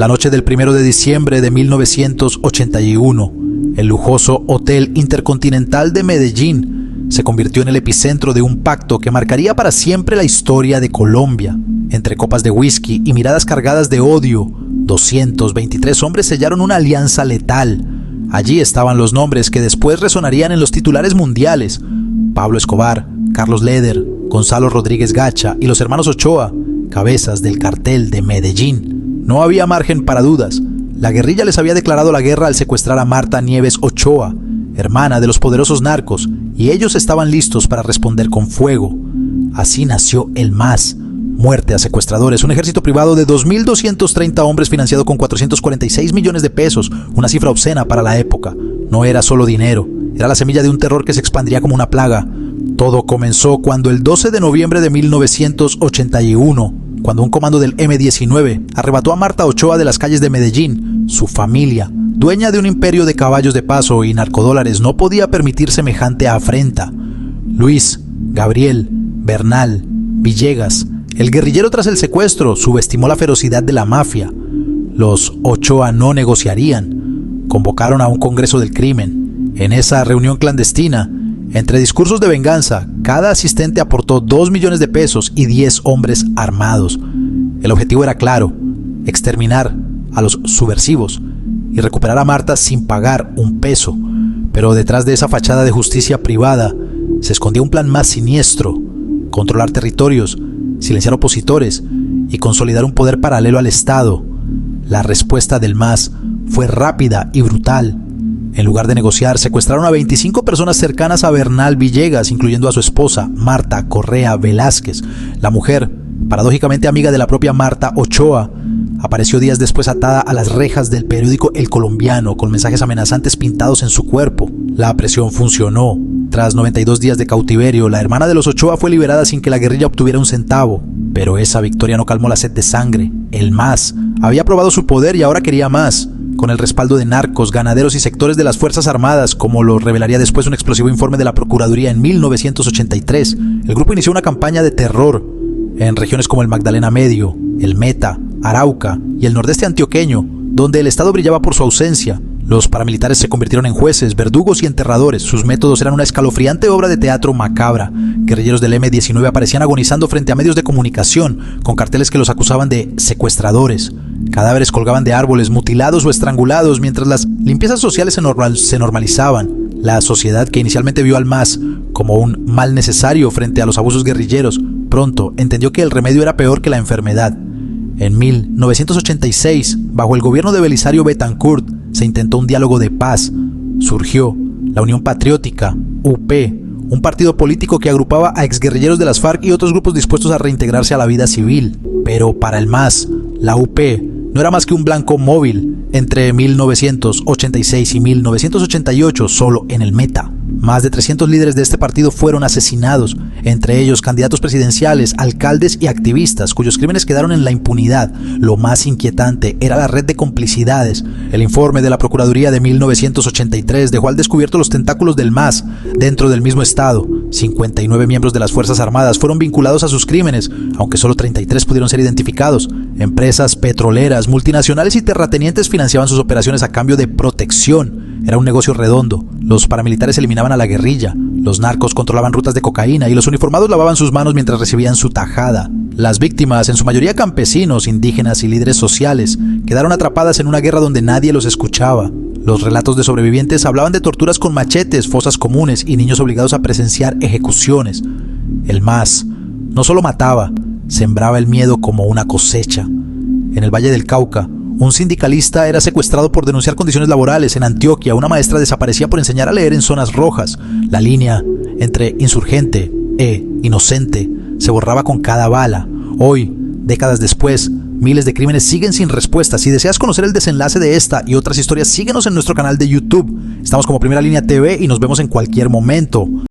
La noche del 1 de diciembre de 1981, el lujoso Hotel Intercontinental de Medellín se convirtió en el epicentro de un pacto que marcaría para siempre la historia de Colombia. Entre copas de whisky y miradas cargadas de odio, 223 hombres sellaron una alianza letal. Allí estaban los nombres que después resonarían en los titulares mundiales: Pablo Escobar, Carlos Leder, Gonzalo Rodríguez Gacha y los hermanos Ochoa, cabezas del cartel de Medellín. No había margen para dudas. La guerrilla les había declarado la guerra al secuestrar a Marta Nieves Ochoa, hermana de los poderosos narcos, y ellos estaban listos para responder con fuego. Así nació el MAS, Muerte a Secuestradores, un ejército privado de 2.230 hombres financiado con 446 millones de pesos, una cifra obscena para la época. No era solo dinero, era la semilla de un terror que se expandiría como una plaga. Todo comenzó cuando el 12 de noviembre de 1981, cuando un comando del M-19 arrebató a Marta Ochoa de las calles de Medellín. Su familia, dueña de un imperio de caballos de paso y narcodólares, no podía permitir semejante afrenta. Luis, Gabriel, Bernal, Villegas, el guerrillero tras el secuestro, subestimó la ferocidad de la mafia. Los Ochoa no negociarían. Convocaron a un congreso del crimen. En esa reunión clandestina, entre discursos de venganza, cada asistente aportó 2 millones de pesos y 10 hombres armados. El objetivo era claro: exterminar a los subversivos y recuperar a Marta sin pagar un peso. Pero detrás de esa fachada de justicia privada se escondía un plan más siniestro: controlar territorios, silenciar opositores y consolidar un poder paralelo al Estado. La respuesta del MAS fue rápida y brutal. En lugar de negociar, secuestraron a 25 personas cercanas a Bernal Villegas, incluyendo a su esposa, Marta Correa Velázquez. La mujer, paradójicamente amiga de la propia Marta Ochoa, apareció días después atada a las rejas del periódico El Colombiano, con mensajes amenazantes pintados en su cuerpo. La presión funcionó. Tras 92 días de cautiverio, la hermana de los Ochoa fue liberada sin que la guerrilla obtuviera un centavo. Pero esa victoria no calmó la sed de sangre. El MAS había probado su poder y ahora quería más. Con el respaldo de narcos, ganaderos y sectores de las Fuerzas Armadas, como lo revelaría después un explosivo informe de la Procuraduría en 1983, el grupo inició una campaña de terror en regiones como el Magdalena Medio, el Meta, Arauca y el nordeste antioqueño, donde el Estado brillaba por su ausencia. Los paramilitares se convirtieron en jueces, verdugos y enterradores. Sus métodos eran una escalofriante obra de teatro macabra. Guerrilleros del M-19 aparecían agonizando frente a medios de comunicación, con carteles que los acusaban de secuestradores. Cadáveres colgaban de árboles, mutilados o estrangulados, mientras las limpiezas sociales se normalizaban. La sociedad, que inicialmente vio al MAS como un mal necesario frente a los abusos guerrilleros, pronto entendió que el remedio era peor que la enfermedad. En 1986, bajo el gobierno de Belisario Betancourt, se intentó un diálogo de paz. Surgió la Unión Patriótica, UP, un partido político que agrupaba a exguerrilleros de las FARC y otros grupos dispuestos a reintegrarse a la vida civil. Pero para el MAS, la UP no era más que un blanco móvil. Entre 1986 y 1988, solo en el Meta, más de 300 líderes de este partido fueron asesinados, entre ellos candidatos presidenciales, alcaldes y activistas, cuyos crímenes quedaron en la impunidad. Lo más inquietante era la red de complicidades. El informe de la Procuraduría de 1983 dejó al descubierto los tentáculos del MAS dentro del mismo Estado. 59 miembros de las Fuerzas Armadas fueron vinculados a sus crímenes, aunque solo 33 pudieron ser identificados. Empresas petroleras, multinacionales y terratenientes financiaban sus operaciones a cambio de protección. Era un negocio redondo. Los paramilitares eliminaban a la guerrilla, los narcos controlaban rutas de cocaína y los uniformados lavaban sus manos mientras recibían su tajada. Las víctimas, en su mayoría campesinos, indígenas y líderes sociales, quedaron atrapadas en una guerra donde nadie los escuchaba. Los relatos de sobrevivientes hablaban de torturas con machetes, fosas comunes y niños obligados a presenciar ejecuciones. El MAS no solo mataba, sembraba el miedo como una cosecha. En el Valle del Cauca, un sindicalista era secuestrado por denunciar condiciones laborales. En Antioquia, una maestra desaparecía por enseñar a leer en zonas rojas. La línea entre insurgente e inocente se borraba con cada bala. Hoy, décadas después, miles de crímenes siguen sin respuesta. Si deseas conocer el desenlace de esta y otras historias, síguenos en nuestro canal de YouTube. Estamos como Primera Línea TV y nos vemos en cualquier momento.